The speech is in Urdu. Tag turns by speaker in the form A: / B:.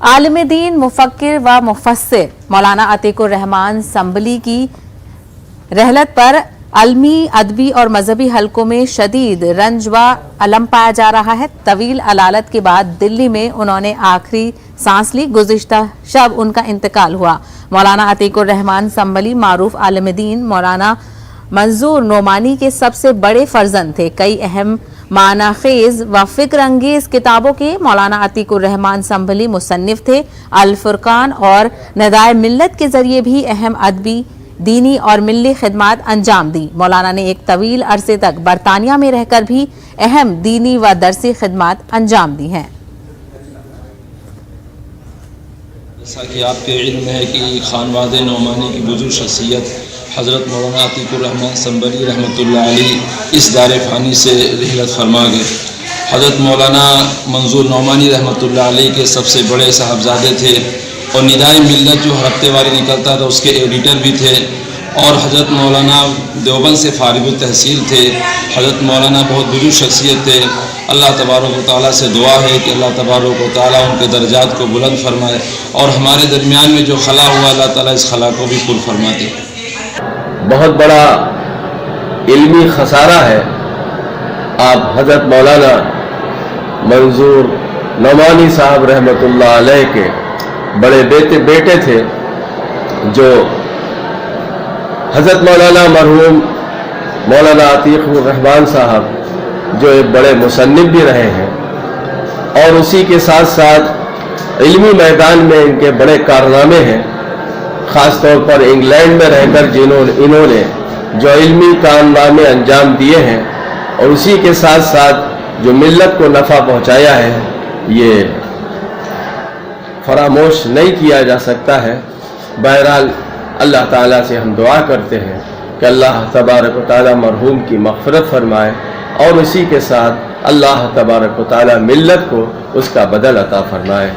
A: عالم دین مفکر و مفسر مولانا عتیق الرحمان سنبلی کی رحلت پر علمی، ادبی اور مذہبی حلقوں میں شدید رنج و الم پایا جا رہا ہے۔ طویل علالت کے بعد دلی میں انہوں نے آخری سانس لی۔ گزشتہ شب ان کا انتقال ہوا۔ مولانا عتیق الرحمان سنبلی معروف عالم دین مولانا منظور نعمانی کے سب سے بڑے فرزند تھے۔ کئی اہم معنی خیز و فکر انگیز کتابوں کے مولانا عتیق الرحمان سنبلی مصنف تھے۔ الفرقان اور ندائے ملت کے ذریعے بھی اہم ادبی، دینی اور ملی خدمات انجام دی۔ مولانا نے ایک طویل عرصے تک برطانیہ میں رہ کر بھی اہم دینی و درسی خدمات انجام دی ہیں۔
B: جیسا کہ آپ کے علم ہے کہ خانواد نعمانی کی بزرگ شخصیت حضرت مولانا عتیق الرحمان سنبلی رحمۃ اللہ علیہ اس دار فانی سے رحلت فرما گئے۔ حضرت مولانا منظور نعمانی رحمۃ اللہ علیہ کے سب سے بڑے صاحبزادے تھے اور ندائے ملت جو ہفتے واری نکلتا تھا اس کے ایڈیٹر بھی تھے، اور حضرت مولانا دیوبند سے فارغ التحصیل تھے۔ حضرت مولانا بہت بزرگ شخصیت تھے۔ اللہ تبارک و تعالیٰ سے دعا ہے کہ اللہ تبارک و تعالیٰ ان کے درجات کو بلند فرمائے، اور ہمارے درمیان میں جو خلا ہوا اللہ تعالیٰ اس خلا کو بھی پر فرما دے۔
C: بہت بڑا علمی خسارہ ہے۔ آپ حضرت مولانا منظور نعمانی صاحب رحمۃ اللہ علیہ کے بڑے بیٹے تھے، جو حضرت مولانا مرحوم مولانا عتیق الرحمان صاحب جو ایک بڑے مصنف بھی رہے ہیں، اور اسی کے ساتھ ساتھ علمی میدان میں ان کے بڑے کارنامے ہیں، خاص طور پر انگلینڈ میں رہ کر انہوں نے جو علمی کارنامے انجام دیے ہیں، اور اسی کے ساتھ ساتھ جو ملت کو نفع پہنچایا ہے، یہ فراموش نہیں کیا جا سکتا ہے۔ بہرحال اللہ تعالیٰ سے ہم دعا کرتے ہیں کہ اللہ تبارک و تعالیٰ مرحوم کی مغفرت فرمائے، اور اسی کے ساتھ اللہ تبارک و تعالیٰ ملت کو اس کا بدل عطا فرمائے۔